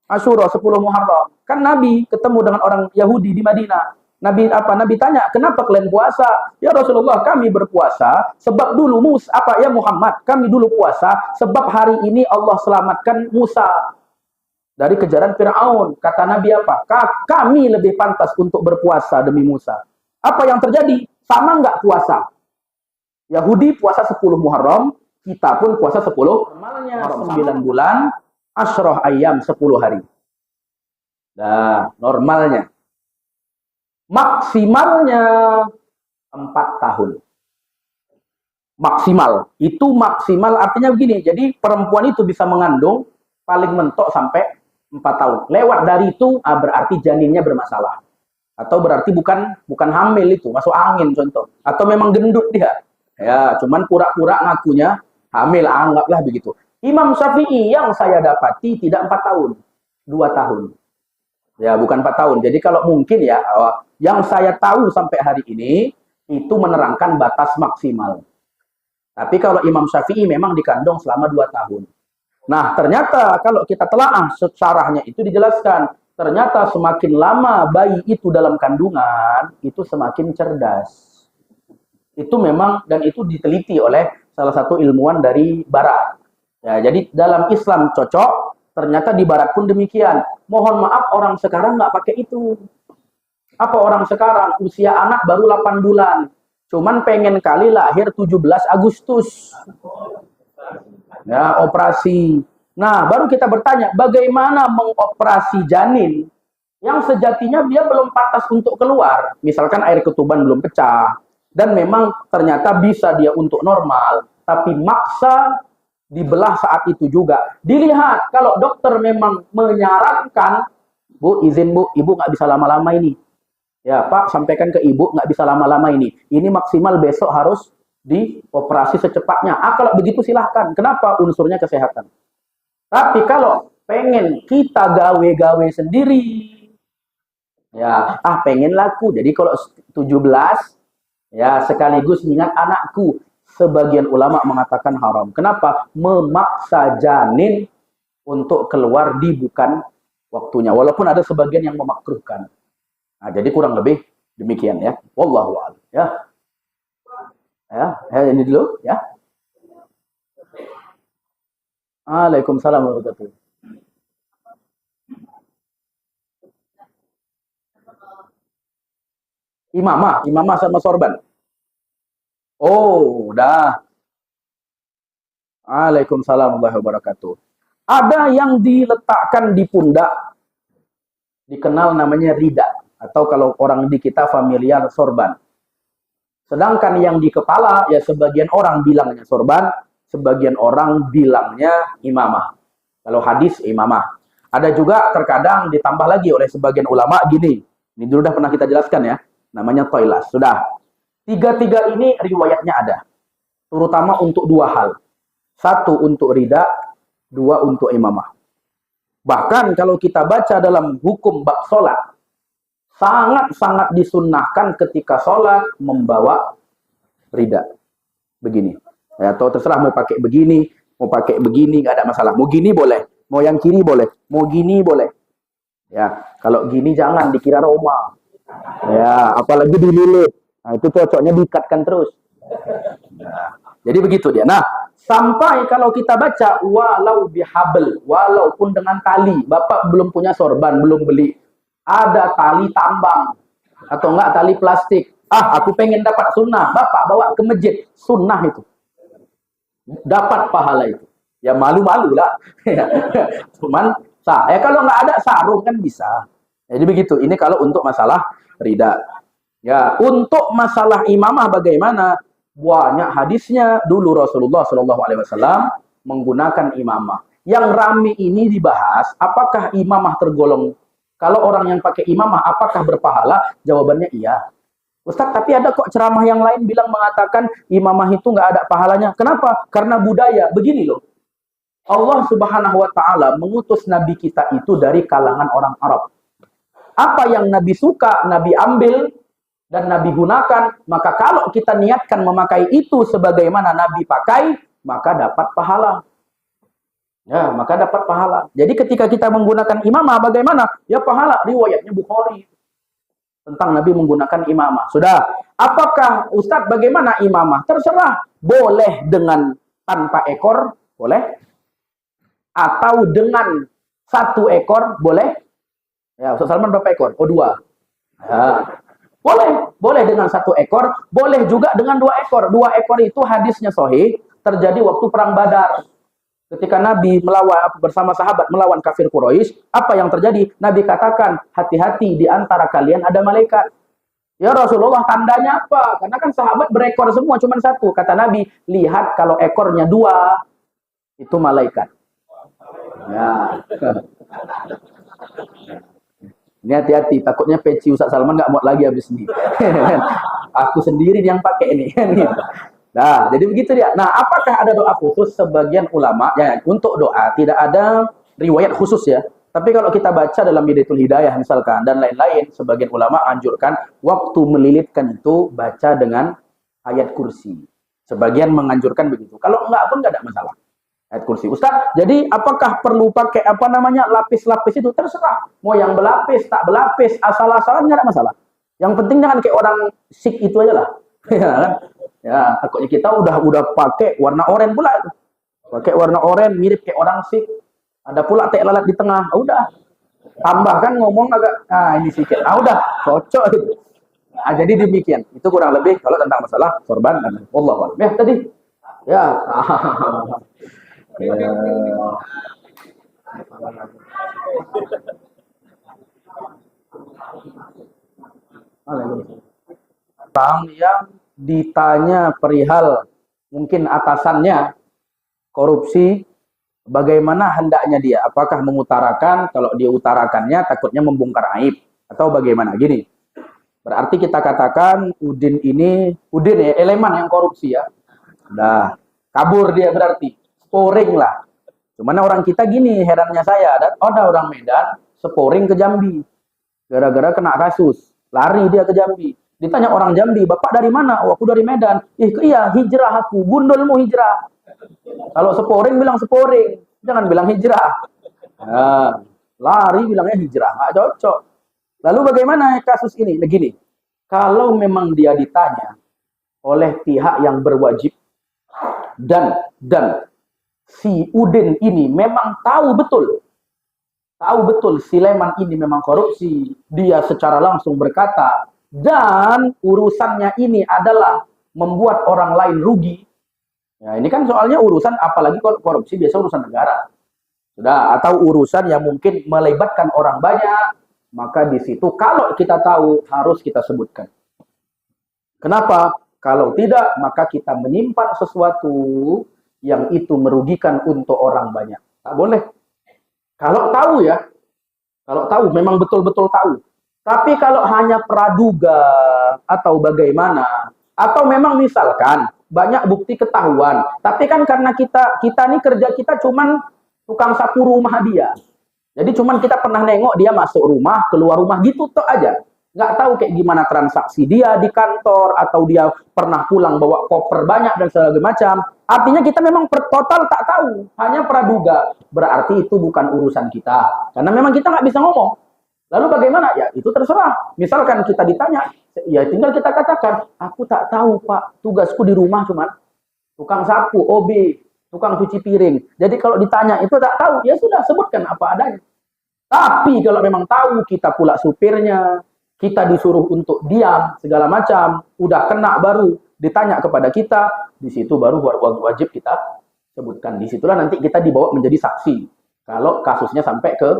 [SPEAKER 1] 10 Muharram, kan Nabi ketemu dengan orang Yahudi di Madinah. Nabi tanya, kenapa kalian puasa? Ya Rasulullah, kami berpuasa sebab dulu Muhammad, kami dulu puasa sebab hari ini Allah selamatkan Musa dari kejaran Firaun. Kata Nabi apa? Kami lebih pantas untuk berpuasa demi Musa. Apa yang terjadi? Sama nggak puasa? Yahudi puasa 10 Muharram, kita pun puasa 10 normalnya 9 bulan, Asyroh ayam 10 hari. Nah, normalnya. Maksimalnya 4 tahun. Maksimal. Itu maksimal artinya begini. Jadi perempuan itu bisa mengandung paling mentok sampai 4 tahun. Lewat dari itu berarti janinnya bermasalah. Atau berarti bukan hamil itu, masuk angin contoh. Atau memang gendut dia. Ya, cuman pura-pura ngakunya hamil, anggaplah begitu. Imam Syafi'i yang saya dapati tidak 4 tahun. 2 tahun. Ya, bukan 4 tahun. Jadi kalau mungkin ya, yang saya tahu sampai hari ini, itu menerangkan batas maksimal. Tapi kalau Imam Syafi'i memang dikandung selama 2 tahun. Nah, ternyata kalau kita telaah secarahnya itu dijelaskan. Ternyata semakin lama bayi itu dalam kandungan, itu semakin cerdas. Itu memang, dan itu diteliti oleh salah satu ilmuwan dari Barat. Ya, jadi dalam Islam cocok, ternyata di Barat pun demikian. Mohon maaf, orang sekarang nggak pakai itu. Apa orang sekarang? Usia anak baru 8 bulan. Cuman pengen kali lahir 17 Agustus. Ya, operasi. Nah, baru kita bertanya, bagaimana mengoperasi janin yang sejatinya dia belum pantas untuk keluar. Misalkan air ketuban belum pecah. Dan memang ternyata bisa dia untuk normal. Tapi maksa dibelah saat itu juga. Dilihat, kalau dokter memang menyarankan, Bu, izin Bu, Ibu nggak bisa lama-lama ini. Ya, Pak, sampaikan ke Ibu, nggak bisa lama-lama ini. Ini maksimal besok harus dioperasi secepatnya. Kalau begitu silahkan. Kenapa? Unsurnya kesehatan. Tapi kalau pengen kita gawe-gawe sendiri, ya, pengen laku. Jadi kalau 17, ya sekaligus ingat anakku. Sebagian ulama mengatakan haram. Kenapa? Memaksa janin untuk keluar di bukan waktunya. Walaupun ada sebagian yang memakruhkan. Nah, jadi kurang lebih demikian ya. Wallahu a'lam. Ya. Ini dulu ya. Waalaikumsalam warahmatullahi wabarakatuh. Imamah sama sorban. Oh, udah. Waalaikumsalam warahmatullahi wabarakatuh. Ada yang diletakkan di pundak, dikenal namanya rida, atau kalau orang di kita familiar sorban. Sedangkan yang di kepala, ya sebagian orang bilangnya sorban, sebagian orang bilangnya imamah. Kalau hadis imamah. Ada juga terkadang ditambah lagi oleh sebagian ulama gini. Ini dulu udah pernah kita jelaskan ya. Namanya Toilas. Sudah. Tiga-tiga ini riwayatnya ada. Terutama untuk dua hal. Satu untuk rida, dua untuk imamah. Bahkan kalau kita baca dalam hukum bab sholat, sangat-sangat disunnahkan ketika sholat membawa rida. Begini. Ya, atau terserah mau pakai begini, nggak ada masalah. Mau gini boleh, mau yang kiri boleh, mau gini boleh. Ya, kalau gini jangan dikira Roma. Ya, apalagi dililit. Nah, itu cocoknya diikatkan terus. Nah, jadi begitu dia. Nah, sampai kalau kita baca walau bihabel, walaupun dengan tali. Bapak belum punya sorban, belum beli. Ada tali tambang atau enggak tali plastik. Ah, aku pengen dapat sunnah. Bapak bawa ke masjid, sunnah itu. Dapat pahala itu. Ya malu-malu lah. Cuman ya kalau nggak ada sarung kan bisa. Jadi begitu. Ini kalau untuk masalah rida. Ya, untuk masalah imamah bagaimana? Banyak hadisnya. Dulu Rasulullah SAW menggunakan imamah. Yang rame ini dibahas, apakah imamah tergolong? Kalau orang yang pakai imamah, apakah berpahala? Jawabannya iya. Ustaz, tapi ada kok ceramah yang lain bilang mengatakan imamah itu nggak ada pahalanya. Kenapa? Karena budaya. Begini loh. Allah Subhanahu wa Ta'ala mengutus Nabi kita itu dari kalangan orang Arab. Apa yang Nabi suka, Nabi ambil dan Nabi gunakan. Maka kalau kita niatkan memakai itu sebagaimana Nabi pakai, maka dapat pahala. Ya, maka dapat pahala. Jadi ketika kita menggunakan imamah, bagaimana? Ya pahala. Riwayatnya Bukhari. Tentang Nabi menggunakan imamah. Sudah. Apakah Ustadz bagaimana imamah? Terserah. Boleh dengan tanpa ekor, boleh. Atau dengan satu ekor, boleh. Ya, Ustadz Salman berapa ekor? Oh, dua. Ya. Boleh. Boleh dengan satu ekor. Boleh juga dengan dua ekor. Dua ekor itu hadisnya sahih. Terjadi waktu perang Badar. Ketika Nabi melawan bersama sahabat melawan kafir Quraisy, apa yang terjadi? Nabi katakan, hati-hati di antara kalian ada malaikat. Ya Rasulullah, tandanya apa? Karena kan sahabat berekor semua, cuma satu. Kata Nabi, lihat kalau ekornya dua, itu malaikat. Ya. Ini hati-hati, takutnya peci Ustaz Salman nggak muat lagi habis ini. Aku sendiri yang pakai ini. Nah, jadi begitu dia. Nah, apakah ada doa khusus? Sebagian ulama, ya, untuk doa tidak ada riwayat khusus ya. Tapi kalau kita baca dalam Bidayatul Hidayah misalkan dan lain-lain, sebagian ulama anjurkan waktu melilitkan itu baca dengan ayat kursi. Sebagian menganjurkan begitu. Kalau enggak pun enggak ada masalah. Ayat kursi. Ustaz, jadi apakah perlu pakai apa namanya lapis-lapis itu? Terserah. Mau yang berlapis, tak berlapis, asal-asalan enggak ada masalah. Yang penting jangan kayak orang Sikh itu aja lah. Ya kan? Ya, takutnya kita udah pakai warna oranye pula itu. Pakai warna oranye mirip kayak orang Sikh. Ada pula teh lalat di tengah. Udah. Tambahkan ngomong agak ini sedikit. Udah, cocok itu. Nah, jadi demikian. Itu kurang lebih kalau tentang masalah sorban dan wallahu a'lam. Ya tadi. Ya. Orang yang ditanya perihal mungkin atasannya korupsi, bagaimana hendaknya dia? Apakah mengutarakan? Kalau dia utarakannya takutnya membongkar aib atau bagaimana? Gini, berarti kita katakan Udin ya eleman yang korupsi ya. Nah, kabur dia berarti, sporing lah. Cuman orang kita gini, herannya saya, ada orang Medan sporing ke Jambi, gara-gara kena kasus, lari dia ke Jambi. Ditanya orang Jambi, Bapak dari mana? Oh, aku dari Medan. Iya, hijrah aku. Gundulmu hijrah. Kalau sporing, bilang sporing. Jangan bilang hijrah. Nah, lari bilangnya hijrah. Nggak cocok. Lalu bagaimana kasus ini? Begini, kalau memang dia ditanya oleh pihak yang berwajib, dan si Udin ini memang tahu betul si Leman ini memang korupsi. Dia secara langsung berkata, dan urusannya ini adalah membuat orang lain rugi. Ya, ini kan soalnya urusan, apalagi kalau korupsi biasa urusan negara. Sudah, atau urusan yang mungkin melibatkan orang banyak, maka di situ kalau kita tahu harus kita sebutkan. Kenapa? Kalau tidak, maka kita menyimpan sesuatu yang itu merugikan untuk orang banyak. Tak boleh. Kalau tahu ya, kalau tahu memang betul-betul tahu. Tapi kalau hanya praduga atau bagaimana, atau memang misalkan banyak bukti ketahuan, tapi kan karena kita nih kerja kita cuman tukang sapu rumah dia. Jadi cuman kita pernah nengok dia masuk rumah, keluar rumah gitu tuh aja. Nggak tahu kayak gimana transaksi dia di kantor, atau dia pernah pulang bawa koper banyak dan segala macam. Artinya kita memang total tak tahu, hanya praduga. Berarti itu bukan urusan kita, karena memang kita nggak bisa ngomong. Lalu bagaimana? Ya itu terserah. Misalkan kita ditanya, ya tinggal kita katakan, aku tak tahu Pak, tugasku di rumah cuman tukang sapu, OB, tukang cuci piring. Jadi kalau ditanya itu tak tahu, ya sudah sebutkan apa adanya. Tapi kalau memang tahu, kita pula supirnya, kita disuruh untuk diam, segala macam, udah kena baru ditanya kepada kita, di situ baru wajib kita sebutkan. Disitulah nanti kita dibawa menjadi saksi. Kalau kasusnya sampai ke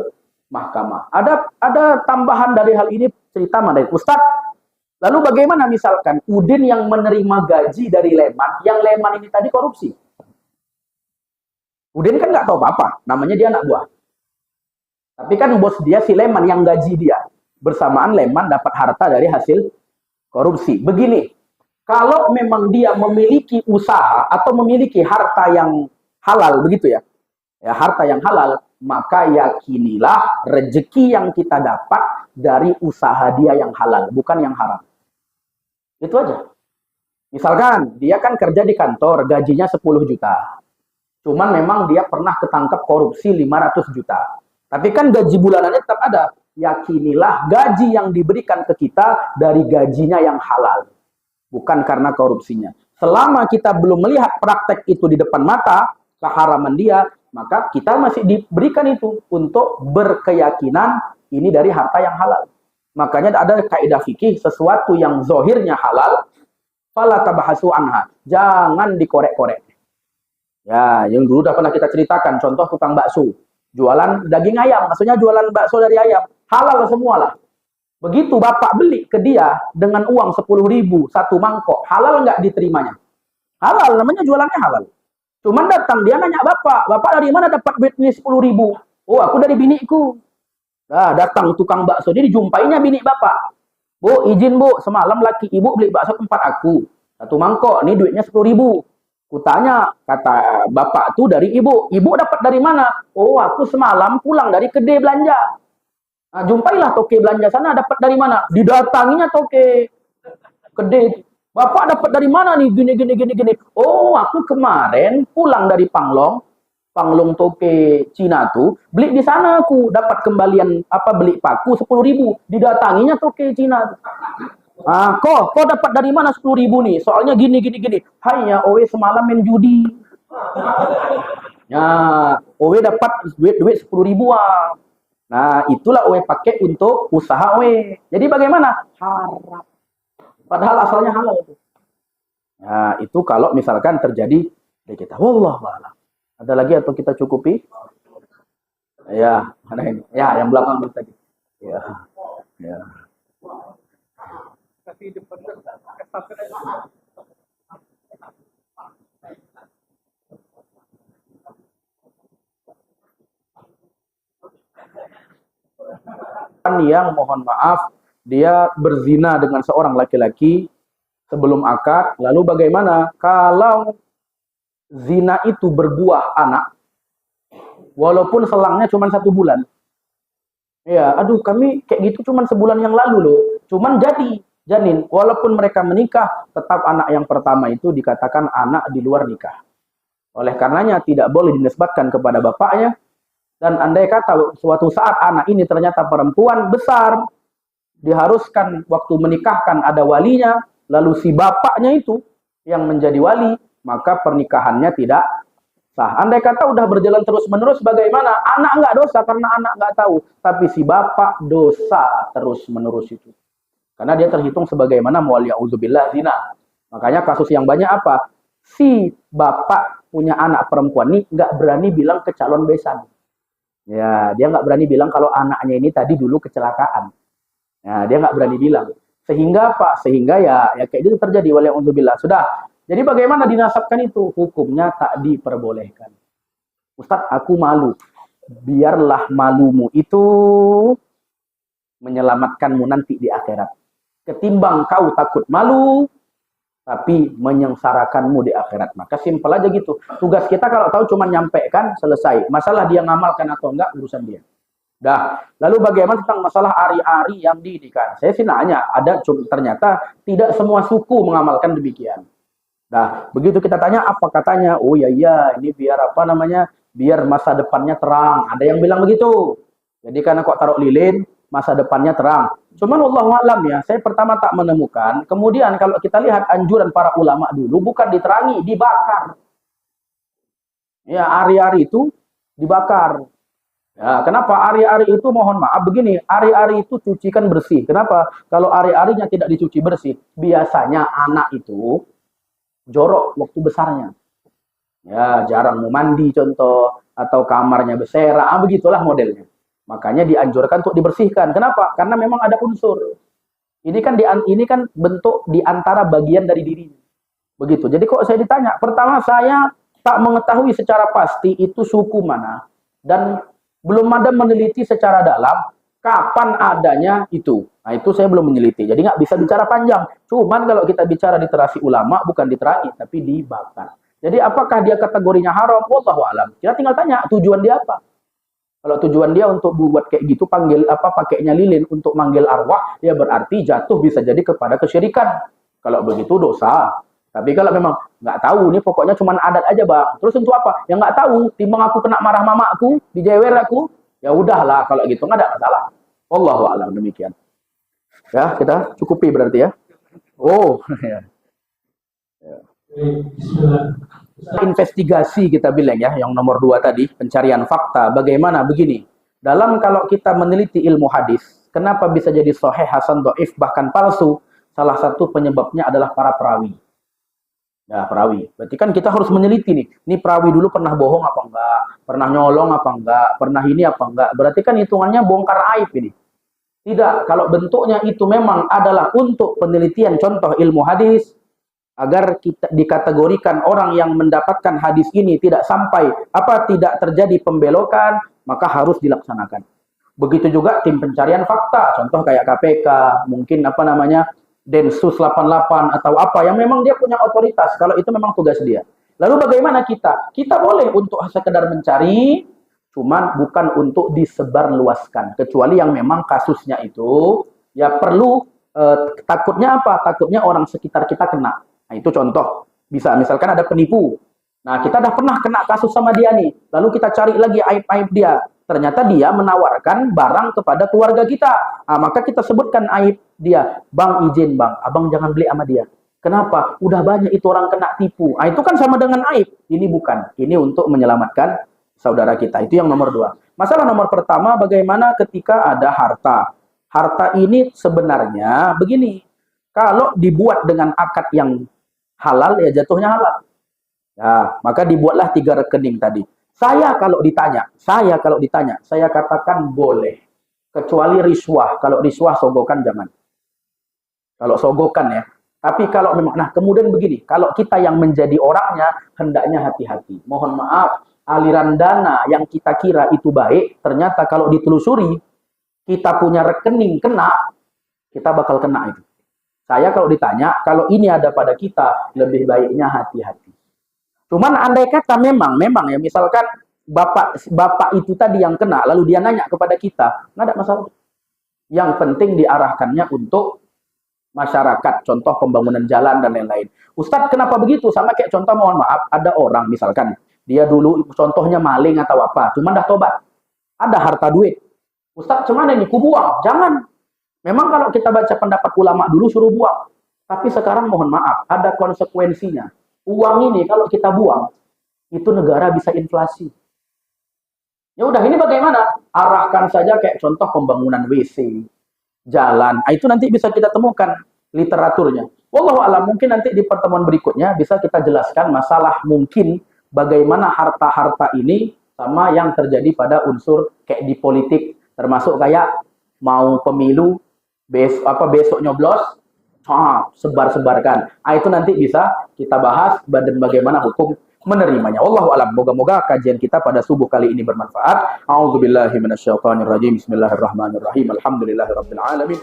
[SPEAKER 1] mahkamah. Ada tambahan dari hal ini, cerita dari Ustadz. Lalu bagaimana misalkan Udin yang menerima gaji dari Leman, yang Leman ini tadi korupsi? Udin kan nggak tahu apa-apa, namanya dia anak buah. Tapi kan bos dia si Leman yang gaji dia. Bersamaan Leman dapat harta dari hasil korupsi. Begini, kalau memang dia memiliki usaha atau memiliki harta yang halal, begitu ya, harta yang halal, maka yakinilah rezeki yang kita dapat dari usaha dia yang halal, bukan yang haram. Itu aja. Misalkan dia kan kerja di kantor, gajinya 10 juta. Cuman memang dia pernah ketangkep korupsi 500 juta. Tapi kan gaji bulanannya tetap ada. Yakinilah gaji yang diberikan ke kita dari gajinya yang halal, bukan karena korupsinya. Selama kita belum melihat praktek itu di depan mata, keharaman dia, maka kita masih diberikan itu untuk berkeyakinan ini dari harta yang halal. Makanya ada kaidah fikih, sesuatu yang zohirnya halal, fala tabahasu anha, jangan dikorek-korek. Ya, yang dulu udah pernah kita ceritakan, contoh tukang bakso, jualan daging ayam, maksudnya jualan bakso dari ayam, halal semua lah. Begitu bapak beli ke dia dengan uang 10.000 satu mangkok, halal nggak diterimanya? Halal, namanya jualannya halal. Cuman datang dia nanya bapak dari mana dapat duit ini 10.000? Oh, aku dari biniku. Nah, datang tukang bakso, dia dijumpainya bini bapak. Bu, izin bu, semalam laki ibu beli bakso tempat aku. Satu mangkok, ini duitnya 10.000. Kutanya, kata bapak tuh dari ibu. Ibu dapat dari mana? Oh, aku semalam pulang dari kedai belanja. Nah, jumpailah toke belanja sana, dapat dari mana? Didatanginya toke kedai. Bapak dapat dari mana nih? Gini. Oh, aku kemarin pulang dari Panglong toke Cina tuh, beli di sana aku dapat kembalian beli paku 10.000. Didatanginya toke Cina. Ah, kok dapat dari mana 10.000 nih? Soalnya gini. Hanya Owe semalam main judi. Ya, Owe dapat duit 10.000. Nah, itulah Owe pakai untuk usaha Owe. Jadi bagaimana? Haram. Padahal asalnya halal itu. Nah, itu kalau misalkan terjadi di kita. Wallahu a'lam. Ada lagi atau kita cukupi? Ya, ada ini. Ya, yang belakang tadi. Ya. Yang mohon maaf, dia berzina dengan seorang laki-laki sebelum akad, lalu bagaimana kalau zina itu berbuah anak, walaupun selangnya cuma 1 bulan? Ya, aduh kami kayak gitu cuma sebulan yang lalu loh, cuman jadi janin, walaupun mereka menikah, tetap anak yang pertama itu dikatakan anak di luar nikah. Oleh karenanya tidak boleh dinisbatkan kepada bapaknya, dan andai kata suatu saat anak ini ternyata perempuan besar, diharuskan waktu menikahkan ada walinya, lalu si bapaknya itu yang menjadi wali, maka pernikahannya tidak sah. Andai kata udah berjalan terus-menerus, bagaimana? Anak nggak dosa karena anak nggak tahu, tapi si bapak dosa terus-menerus itu. Karena dia terhitung sebagaimana waliya'udzubillah zina. Makanya kasus yang banyak apa? Si bapak punya anak perempuan nih nggak berani bilang ke calon besan. Ya, dia nggak berani bilang kalau anaknya ini tadi dulu kecelakaan. Nah, dia nggak berani bilang. Sehingga Pak, ya kayak gitu terjadi waliya'udzubillah. Sudah, Jadi bagaimana dinasabkan itu? Hukumnya tak diperbolehkan. Ustadz, aku malu. Biarlah malumu itu menyelamatkanmu nanti di akhirat. Ketimbang kau takut malu, tapi menyengsarakanmu di akhirat. Maka simpel aja gitu. Tugas kita kalau tahu cuma nyampaikan, selesai. Masalah dia ngamalkan atau enggak, urusan dia. Dah. Lalu bagaimana tentang masalah ari-ari yang didikan? Saya sih nanya, ternyata tidak semua suku mengamalkan demikian. Dah, begitu kita tanya apa katanya? Oh ya iya, ini biar apa namanya? Biar masa depannya terang. Ada yang bilang begitu. Jadi karena kok taruh lilin, masa depannya terang. Cuman wallahu a'lam ya, saya pertama tak menemukan. Kemudian kalau kita lihat anjuran para ulama dulu, bukan diterangi, dibakar. Ya, ari-ari itu dibakar. Ya, kenapa ari-ari itu mohon maaf begini, ari-ari itu cucikan bersih. Kenapa? Kalau ari-arinya tidak dicuci bersih, biasanya anak itu jorok waktu besarnya. Ya, jarang mau mandi contoh, atau kamarnya berserak, begitulah modelnya. Makanya dianjurkan untuk dibersihkan. Kenapa? Karena memang ada unsur. Ini kan bentuk di antara bagian dari diri. Begitu. Jadi kok saya ditanya, pertama saya tak mengetahui secara pasti itu suku mana dan belum ada meneliti secara dalam kapan adanya itu. Nah, itu saya belum meneliti. Jadi nggak bisa bicara panjang. Cuman kalau kita bicara literasi ulama bukan diterangi tapi dibakar. Jadi apakah dia kategorinya haram? Wallahu a'lam. Kita tinggal tanya tujuan dia apa. Kalau tujuan dia untuk buat kayak gitu, pakainya lilin untuk manggil arwah, ya berarti jatuh bisa jadi kepada kesyirikan. Kalau begitu dosa. Tapi kalau memang nggak tahu, ini pokoknya cuma adat aja bang. Terus untuk apa? Yang nggak tahu, timbang aku kena marah mamaku, dijewer aku, ya udahlah kalau gitu nggak ada masalah. Wallahu a'lam demikian. Ya kita cukupi berarti ya. Oh. Ya. Investigasi kita bilang ya, yang nomor 2 tadi, pencarian fakta. Bagaimana begini? Kalau kita meneliti ilmu hadis, kenapa bisa jadi sahih, hasan, dhaif, bahkan palsu? Salah satu penyebabnya adalah para perawi. Ya, perawi. Berarti kan kita harus meneliti nih. Ini perawi dulu pernah bohong apa enggak? Pernah nyolong apa enggak? Pernah ini apa enggak? Berarti kan hitungannya bongkar aib ini. Tidak, kalau bentuknya itu memang adalah untuk penelitian contoh ilmu hadis, agar kita dikategorikan orang yang mendapatkan hadis ini tidak terjadi pembelokan, maka harus dilaksanakan. Begitu juga tim pencarian fakta, contoh kayak KPK, mungkin Densus 88 atau apa yang memang dia punya otoritas, kalau itu memang tugas dia. Lalu bagaimana kita? Kita boleh untuk sekedar mencari, cuman bukan untuk disebarluaskan, kecuali yang memang kasusnya itu ya perlu, takutnya apa? Takutnya orang sekitar kita kena. Nah, itu contoh. Bisa, misalkan ada penipu. Nah, kita udah pernah kena kasus sama dia nih. Lalu kita cari lagi aib-aib dia. Ternyata dia menawarkan barang kepada keluarga kita. Nah, maka kita sebutkan aib dia. Bang, izin bang, abang jangan beli sama dia. Kenapa? Udah banyak itu orang kena tipu. Nah, itu kan sama dengan aib. Ini bukan. Ini untuk menyelamatkan saudara kita. Itu yang nomor 2. Masalah nomor pertama, bagaimana ketika ada harta. Harta ini sebenarnya begini. Kalau dibuat dengan akad yang halal, ya jatuhnya halal. Ya, maka dibuatlah 3 rekening tadi. Saya kalau ditanya, saya katakan boleh. Kecuali riswah. Kalau riswah sogokan jangan. Kalau sogokan ya. Tapi kalau memang, nah kemudian begini, kalau kita yang menjadi orangnya, hendaknya hati-hati. Mohon maaf, aliran dana yang kita kira itu baik, ternyata kalau ditelusuri, kita punya rekening kena, kita bakal kena itu. Saya kalau ditanya, kalau ini ada pada kita, lebih baiknya hati-hati. Cuman andai kata memang ya, misalkan bapak itu tadi yang kena, lalu dia nanya kepada kita, nggak ada masalah. Yang penting diarahkannya untuk masyarakat, contoh pembangunan jalan dan lain-lain. Ustadz kenapa begitu? Sama kayak contoh, mohon maaf, ada orang misalkan, dia dulu contohnya maling atau apa, cuman dah tobat. Ada harta duit. Ustadz cuman ini, kubuang. Jangan. Memang kalau kita baca pendapat ulama dulu suruh buang. Tapi sekarang mohon maaf, ada konsekuensinya. Uang ini kalau kita buang, itu negara bisa inflasi. Ya udah, ini bagaimana? Arahkan saja kayak contoh pembangunan WC, jalan. Itu nanti bisa kita temukan literaturnya. Wallahu a'lam, mungkin nanti di pertemuan berikutnya bisa kita jelaskan masalah mungkin bagaimana harta-harta ini sama yang terjadi pada unsur kayak di politik, termasuk kayak mau pemilu besok nyoblos, sebar-sebarkan. Itu nanti bisa kita bahas dan bagaimana hukum menerimanya. Wallahu a'lam. Moga-moga kajian kita pada subuh kali ini bermanfaat. A'udzubillahi minasyaitonirrajim. Bismillahirrahmanirrahim. Alhamdulillahirabbil alamin.